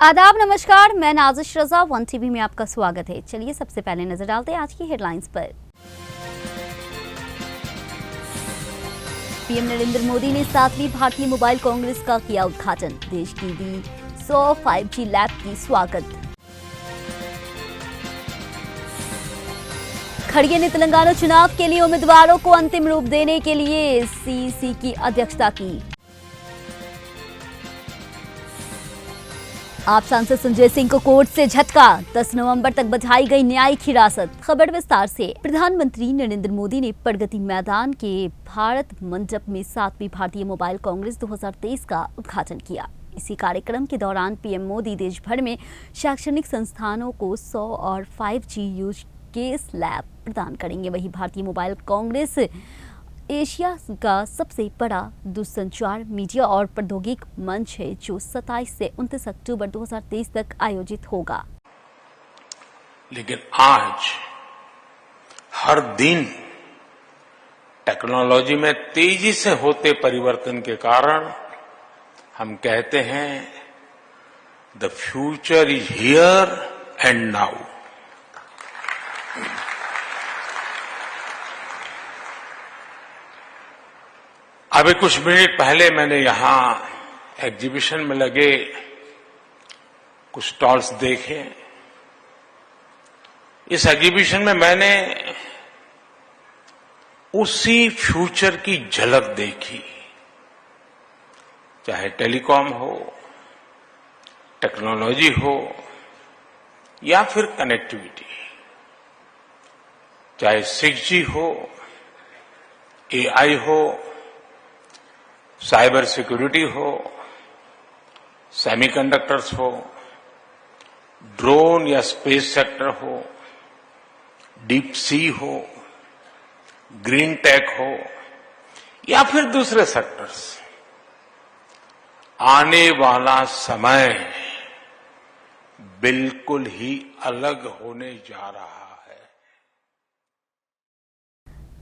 आदाब, नमस्कार। मैं नाजिश रजा, वन टीवी में आपका स्वागत है। चलिए सबसे पहले नजर डालते हैं आज की हेडलाइंस पर। पीएम नरेंद्र मोदी ने 7वीं भारतीय मोबाइल कांग्रेस का किया उद्घाटन। देश की दी 100 5G लैब की स्वागत। खड़गे ने तेलंगाना चुनाव के लिए उम्मीदवारों को अंतिम रूप देने के लिए सीईसी की अध्यक्षता की। आप सांसद संजय सिंह को कोर्ट से झटका, 10 नवंबर तक बढ़ाई गई न्यायिक हिरासत। खबर विस्तार से। प्रधानमंत्री नरेंद्र मोदी ने प्रगति मैदान के भारत मंडप में 7वीं भारतीय मोबाइल कांग्रेस 2023 का उद्घाटन किया। इसी कार्यक्रम के दौरान पीएम मोदी देश भर में शैक्षणिक संस्थानों को 100 और 5G यूज केस लैब प्रदान करेंगे। वहीं भारतीय मोबाइल कांग्रेस एशिया का सबसे बड़ा दूरसंचार मीडिया और प्रौद्योगिक मंच है, जो 27 से 29 अक्टूबर 2023 तक आयोजित होगा। लेकिन आज हर दिन टेक्नोलॉजी में तेजी से होते परिवर्तन के कारण हम कहते हैं the future is here and now. अभी कुछ मिनट पहले मैंने यहां एग्जीबिशन में लगे कुछ स्टॉल्स देखे। इस एग्जीबिशन में मैंने उसी फ्यूचर की झलक देखी, चाहे टेलीकॉम हो, टेक्नोलॉजी हो या फिर कनेक्टिविटी, चाहे 6G हो, AI हो, साइबर सिक्योरिटी हो, सेमीकंडक्टर्स हो, ड्रोन या स्पेस सेक्टर हो, डीप सी हो, ग्रीन टेक हो या फिर दूसरे सेक्टर्स। आने वाला समय बिल्कुल ही अलग होने जा रहा है।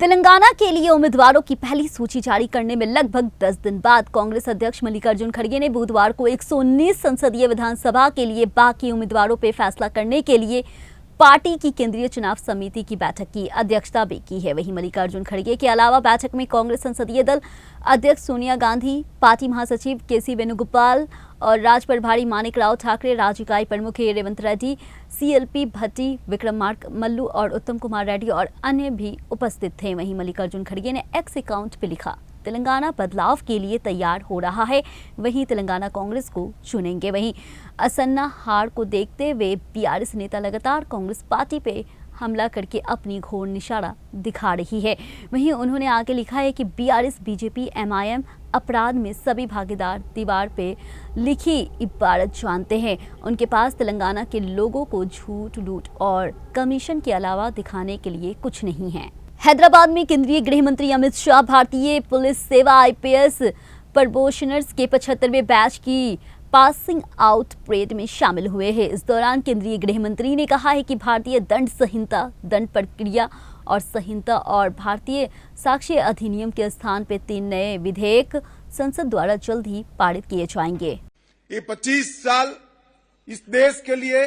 तेलंगाना के लिए उम्मीदवारों की पहली सूची जारी करने में लगभग 10 दिन बाद कांग्रेस अध्यक्ष मल्लिकार्जुन खड़गे ने बुधवार को 119 संसदीय विधानसभा के लिए बाकी उम्मीदवारों पर फैसला करने के लिए पार्टी की केंद्रीय चुनाव समिति की बैठक की अध्यक्षता भी की है। वहीं मल्लिकार्जुन खड़गे के अलावा बैठक में कांग्रेस संसदीय दल अध्यक्ष सोनिया गांधी, पार्टी महासचिव केसी वेणुगोपाल और राज्य प्रभारी मानिक राव ठाकरे, राज्य इकाई प्रमुख रेवंत रेड्डी, CLP भट्टी, विक्रमार्क मल्लू और उत्तम कुमार रेड्डी और अन्य भी उपस्थित थे। वहीं मल्लिकार्जुन खड़गे ने एक्स अकाउंट पे लिखा, तेलंगाना बदलाव के लिए तैयार हो रहा है, वहीं तेलंगाना कांग्रेस को चुनेंगे। वहीं असन्ना हार को देखते हुए BRS नेता लगातार कांग्रेस पार्टी पे हमला करके अपनी घोर निशाना दिखा रही है। वहीं उन्होंने आगे लिखा है कि BRS BJP MIM अपराध में सभी भागीदार दीवार पे लिखी इबारत जानते हैं। उनके पास तेलंगाना के लोगों को झूठ, लूट और कमीशन के अलावा दिखाने के लिए कुछ नहीं है। हैदराबाद में केंद्रीय गृह मंत्री अमित शाह भारतीय पुलिस सेवा IPS प्रोबेशनर्स के 75वें बैच की पासिंग आउट परेड में शामिल हुए हैं। इस दौरान केंद्रीय गृह मंत्री ने कहा है कि भारतीय दंड संहिता, दंड प्रक्रिया और संहिता और भारतीय साक्ष्य अधिनियम के स्थान पर 3 नए विधेयक संसद द्वारा जल्द ही पारित किए जाएंगे। ये 25 साल इस देश के लिए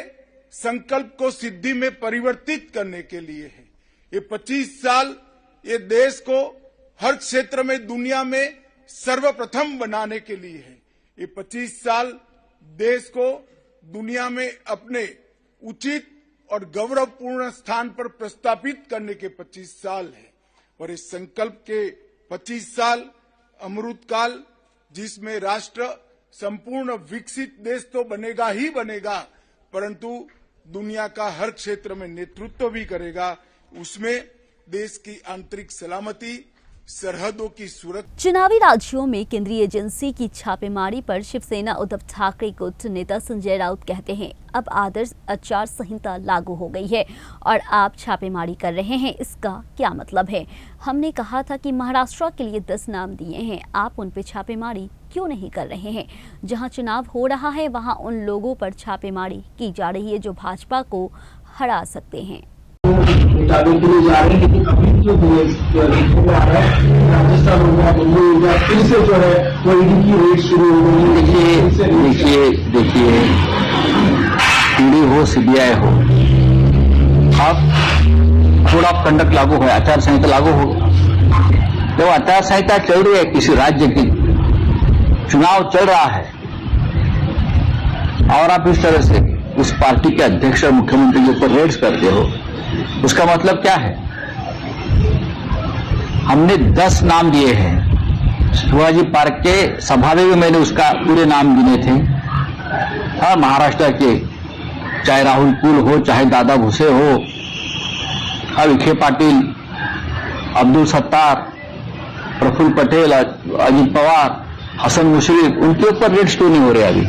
संकल्प को सिद्धि में परिवर्तित करने के लिए है। ये 25 साल ये देश को हर क्षेत्र में दुनिया में सर्वप्रथम बनाने के लिए है। ये 25 साल देश को दुनिया में अपने उचित और गौरवपूर्ण स्थान पर प्रस्थापित करने के 25 साल है। और इस संकल्प के 25 साल अमृत काल, जिसमें राष्ट्र संपूर्ण विकसित देश तो बनेगा ही बनेगा, परंतु दुनिया का हर क्षेत्र में नेतृत्व भी करेगा, उसमें देश की आंतरिक सलामती, सरहदों की सुरक्षा। चुनावी राज्यों में केंद्रीय एजेंसी की छापेमारी पर शिवसेना उद्धव ठाकरे गुट नेता संजय राउत कहते हैं, अब आदर्श आचार संहिता लागू हो गई है और आप छापेमारी कर रहे हैं, इसका क्या मतलब है? हमने कहा था कि महाराष्ट्र के लिए 10 नाम दिए हैं, आप उन पे छापेमारी क्यों नहीं कर रहे हैं? जहां चुनाव हो रहा है वहां उन लोगों पर छापेमारी की जा रही है जो भाजपा को हरा सकते हैं। निकालने के लिए जा रहे हैं, लेकिन अभी जो देखने को आ रहा है राजस्थान हो गया, दिल्ली हो गया, फिर से जो है वो ईडी की रेड शुरू हो गई है। देखिए ईडी हो, सीबीआई हो, अब कोड ऑफ कंडक्ट लागू हो, आचार संहिता लागू हो। जब आचार संहिता चल रही है, किसी राज्य की चुनाव चल रहा है और आप इस तरह से उस पार्टी के अध्यक्ष और मुख्यमंत्री के ऊपर रेड्स करते हो, उसका मतलब क्या है? हमने 10 नाम दिए हैं। शिवाजी पार्क के सभा में भी मैंने उसका पूरे नाम गिने थे। हाँ, महाराष्ट्र के चाहे राहुल कुल हो, चाहे दादा भुसे हो, हाँ, विखे पाटिल, अब्दुल सत्तार, प्रफुल्ल पटेल, अजित पवार, हसन मुशर्रफ, उनके ऊपर रेड्स क्यों नहीं हो रहे? अभी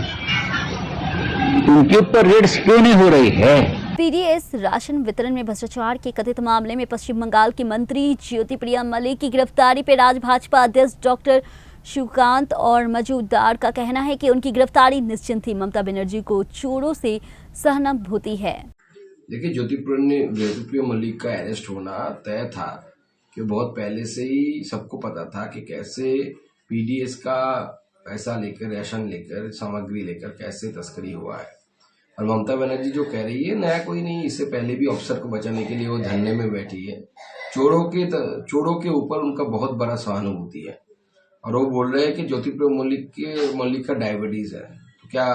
उनके ऊपर रेड्स क्यों नहीं हो रही है? पीडीएस राशन वितरण में भ्रष्टाचार के कथित मामले में पश्चिम बंगाल की मंत्री ज्योतिप्रिया मलिक की गिरफ्तारी पर राज्य भाजपा अध्यक्ष डॉक्टर शिवकांत और मजूमदार का कहना है कि उनकी गिरफ्तारी निश्चित थी। ममता बनर्जी को चोरों से सहानुभूति है। देखिए, ज्योतिप्रिया मलिक का अरेस्ट होना तय था कि बहुत पहले से ही सबको पता था कि कैसे पीडीएस का पैसा लेकर, राशन लेकर, सामग्री लेकर कैसे तस्करी हुआ है। और ममता बनर्जी जो कह रही है, नया कोई नहीं, इससे पहले भी अफसर को बचाने के लिए वो धरने में बैठी है। चोरों के ऊपर उनका बहुत बड़ा सहानुभूति है और वो बोल रहे हैं कि ज्योतिप्रिया मलिक का डायबिटीज है। तो क्या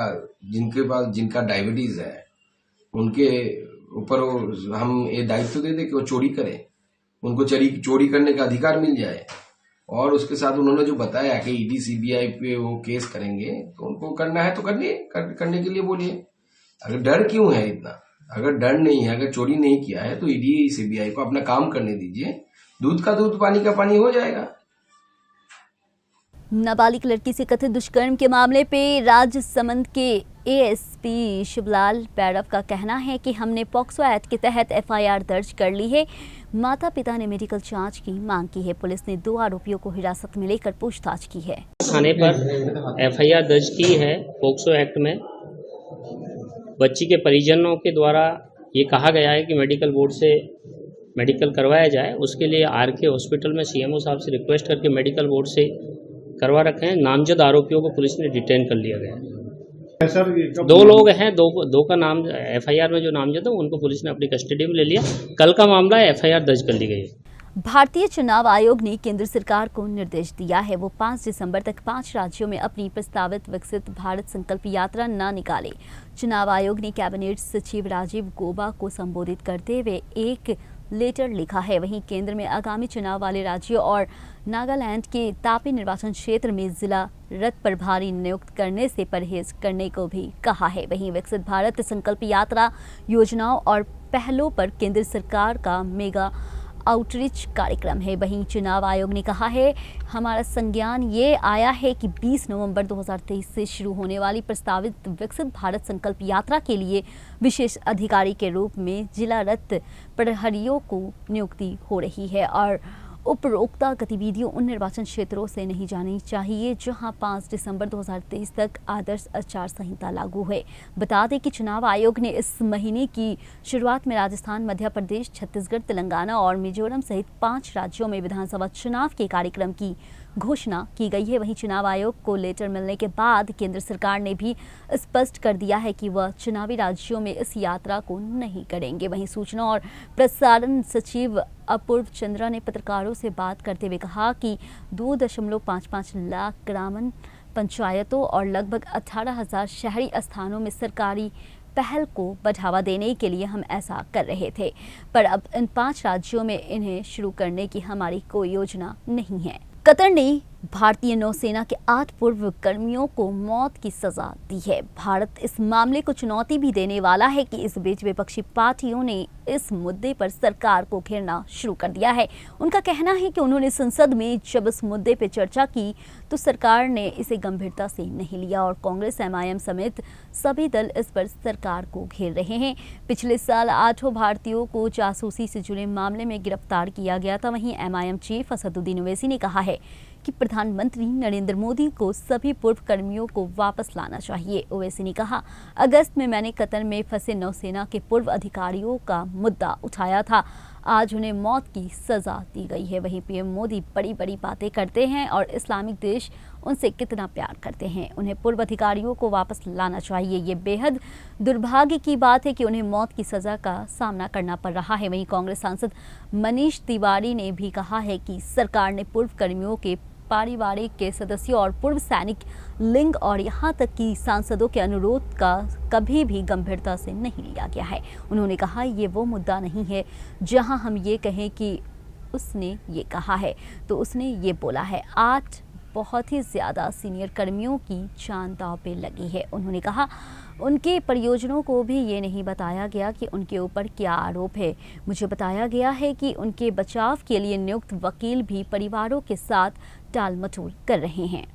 जिनका डायबिटीज है उनके ऊपर हम ये दायित्व दे दें कि वो चोरी करें, उनको चोरी करने का अधिकार मिल जाए? और उसके साथ उन्होंने जो बताया कि ईडी सीबीआई पे वो केस करेंगे, तो उनको करना है तो करने के लिए बोलिए। अगर डर क्यों है इतना? अगर डर नहीं है, अगर चोरी नहीं किया है, तो ईडी सीबीआई को अपना काम करने दीजिए। दूध का दूध, पानी का पानी हो जाएगा। नाबालिग लड़की से कथित दुष्कर्म के मामले पे राजसमंद के एएसपी शिवलाल भैरव का कहना है कि हमने पॉक्सो एक्ट के तहत एफआईआर दर्ज कर ली है। माता पिता ने मेडिकल जांच की मांग की है। पुलिस ने 2 आरोपियों को हिरासत में लेकर पूछताछ की है। थाने पर एफआईआर दर्ज की है पॉक्सो एक्ट में। बच्ची के परिजनों के द्वारा ये कहा गया है कि मेडिकल बोर्ड से मेडिकल करवाया जाए। उसके लिए आरके हॉस्पिटल में सीएमओ साहब से रिक्वेस्ट करके मेडिकल बोर्ड से करवा रखे हैं। नामजद आरोपियों को पुलिस ने डिटेन कर लिया गया है। सर, 2 लोग हैं, दो का नाम एफआईआर में जो नामजद है उनको पुलिस ने अपनी कस्टडी में ले लिया। कल का मामला है, एफआईआर दर्ज कर ली गई है। भारतीय चुनाव आयोग ने केंद्र सरकार को निर्देश दिया है वो 5 दिसंबर तक 5 राज्यों में अपनी प्रस्तावित विकसित भारत संकल्प यात्रा न निकाले। चुनाव आयोग ने कैबिनेट सचिव राजीव गौबा को संबोधित करते हुए एक लेटर लिखा है। वहीं केंद्र में आगामी चुनाव वाले राज्यों और नागालैंड के तापी निर्वाचन क्षेत्र में जिला रथ प्रभारी नियुक्त करने से परहेज करने को भी कहा है। वहीं विकसित भारत संकल्प यात्रा योजनाओं और पहलों पर केंद्र सरकार का मेगा आउटरीच कार्यक्रम है। वहीं चुनाव आयोग ने कहा है, हमारा संज्ञान ये आया है कि 20 नवंबर 2023 से शुरू होने वाली प्रस्तावित विकसित भारत संकल्प यात्रा के लिए विशेष अधिकारी के रूप में जिला रथ प्रहरियों को नियुक्ति हो रही है और उपरोक्त गतिविधियों उन निर्वाचन क्षेत्रों से नहीं जानी चाहिए जहां 5 दिसंबर 2023 तक आदर्श आचार संहिता लागू है। बता दें कि चुनाव आयोग ने इस महीने की शुरुआत में राजस्थान, मध्य प्रदेश, छत्तीसगढ़, तेलंगाना और मिजोरम सहित 5 राज्यों में विधानसभा चुनाव के कार्यक्रम की घोषणा की गई है। वहीं चुनाव आयोग को लेटर मिलने के बाद केंद्र सरकार ने भी स्पष्ट कर दिया है कि वह चुनावी राज्यों में इस यात्रा को नहीं करेंगे। वहीं सूचना और प्रसारण सचिव अपूर्व चंद्रा ने पत्रकारों से बात करते हुए कहा कि 2.55 लाख ग्रामीण पंचायतों और लगभग 18,000 शहरी स्थानों में सरकारी पहल को बढ़ावा देने के लिए हम ऐसा कर रहे थे, पर अब इन 5 राज्यों में इन्हें शुरू करने की हमारी कोई योजना नहीं है। कतर ने भारतीय नौसेना के 8 पूर्व कर्मियों को मौत की सजा दी है। भारत इस मामले को चुनौती भी देने वाला है कि इस बीच विपक्षी पार्टियों ने इस मुद्दे पर सरकार को घेरना शुरू कर दिया है। उनका कहना है कि उन्होंने संसद में जब इस मुद्दे पर चर्चा की तो सरकार ने इसे गंभीरता से नहीं लिया और कांग्रेस, एमआईएम समेत सभी दल इस पर सरकार को घेर रहे हैं। पिछले साल 8 भारतीयों को जासूसी से जुड़े मामले में गिरफ्तार किया गया था। वहीं एमआईएम चीफ असदुद्दीन ओवैसी ने कहा है कि प्रधानमंत्री नरेंद्र मोदी को सभी पूर्व कर्मियों को वापस लाना चाहिए। ओवैसी ने कहा, अगस्त में मैंने कतर में फंसे नौसेना के पूर्व अधिकारियों का मुद्दा उठाया था। आज उन्हें मौत की सजा दी गई है। वहीं पीएम मोदी बड़ी बड़ी बातें करते हैं और इस्लामिक देश उनसे कितना प्यार करते हैं। उन्हें पूर्व अधिकारियों को वापस लाना चाहिए। ये बेहद दुर्भाग्य की बात है कि उन्हें मौत की सजा का सामना करना पड़ रहा है। वहीं कांग्रेस सांसद मनीष तिवारी ने भी कहा है कि सरकार ने पूर्व कर्मियों के पारिवारिक के सदस्यों और पूर्व सैनिक लिंग और यहां तक कि सांसदों के अनुरोध का कभी भी गंभीरता से नहीं लिया गया है। उन्होंने कहा ये वो मुद्दा नहीं है जहां हम ये कहें कि उसने ये कहा है तो उसने ये बोला है। 8 बहुत ही ज़्यादा सीनियर कर्मियों की जान दांव पे लगी है। उन्होंने कहा उनके परियोजनों को भी ये नहीं बताया गया कि उनके ऊपर क्या आरोप है। मुझे बताया गया है कि उनके बचाव के लिए नियुक्त वकील भी परिवारों के साथ टाल मटोल कर रहे हैं।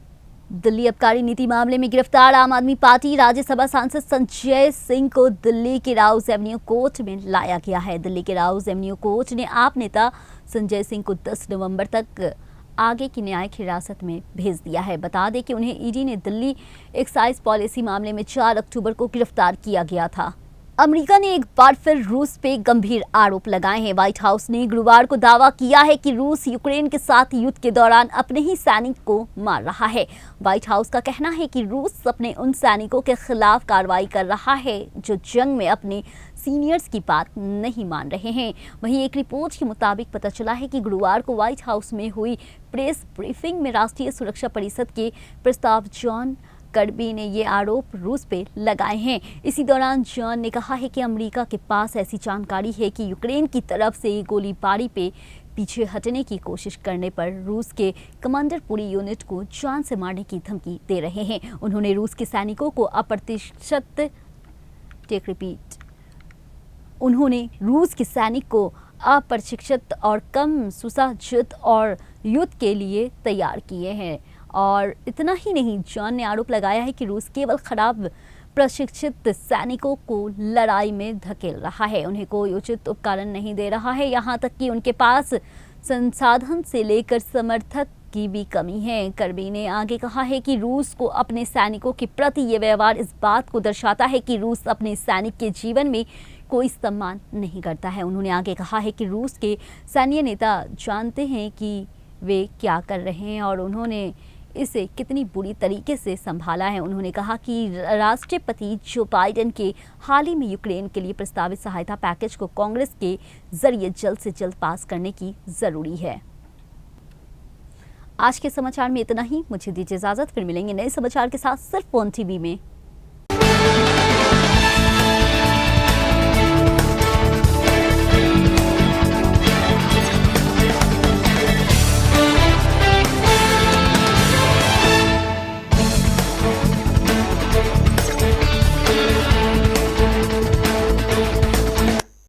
दिल्ली आबकारी नीति मामले में गिरफ्तार आम आदमी पार्टी राज्यसभा सांसद संजय सिंह को दिल्ली के राउज एवेन्यू कोर्ट में लाया गया है। दिल्ली के राउज एवेन्यू कोर्ट ने आप नेता संजय सिंह को 10 नवंबर तक आगे की न्यायिक हिरासत में भेज दिया है। बता दें कि उन्हें ईडी ने दिल्ली एक्साइज पॉलिसी मामले में 4 अक्टूबर को गिरफ्तार किया गया था। अमेरिका ने एक बार फिर रूस पे गंभीर आरोप लगाए हैं। व्हाइट हाउस ने गुरुवार को दावा किया है कि रूस यूक्रेन के साथ युद्ध के दौरान अपने ही सैनिक को मार रहा है। व्हाइट हाउस का कहना है कि रूस अपने उन सैनिकों के खिलाफ कार्रवाई कर रहा है जो जंग में अपने सीनियर्स की बात नहीं मान रहे हैं। वहीं एक रिपोर्ट के मुताबिक पता चला है कि गुरुवार को व्हाइट हाउस में हुई प्रेस ब्रीफिंग में राष्ट्रीय सुरक्षा परिषद के प्रस्ताव जॉन कर्बी ने ये आरोप रूस पे लगाए हैं। इसी दौरान जॉन ने कहा है कि अमेरिका के पास ऐसी जानकारी है कि यूक्रेन की तरफ से गोलीबारी पे पीछे हटने की कोशिश करने पर रूस के कमांडर पूरी यूनिट को जान से मारने की धमकी दे रहे हैं। उन्होंने रूस के सैनिकों को अप्रशिक्षित और कम सुसज्जित और युद्ध के लिए तैयार किए हैं। और इतना ही नहीं, जॉन ने आरोप लगाया है कि रूस केवल खराब प्रशिक्षित सैनिकों को लड़ाई में धकेल रहा है, उन्हें कोई उचित उपकरण नहीं दे रहा है, यहाँ तक कि उनके पास संसाधन से लेकर समर्थक की भी कमी है। कर्बी ने आगे कहा है कि रूस को अपने सैनिकों के प्रति ये व्यवहार इस बात को दर्शाता है कि रूस अपने सैनिक के जीवन में कोई सम्मान नहीं करता है। उन्होंने आगे कहा है कि रूस के सैन्य नेता जानते हैं कि वे क्या कर रहे हैं और उन्होंने इसे कितनी बुरी तरीके से संभाला है। उन्होंने कहा कि राष्ट्रपति जो बाइडेन के हाल ही में यूक्रेन के लिए प्रस्तावित सहायता पैकेज को कांग्रेस के जरिए जल्द से जल्द पास करने की जरूरी है। आज के समाचार में इतना ही। मुझे दीजिए इजाजत, फिर मिलेंगे नए समाचार के साथ सिर्फ ऑन टीवी में।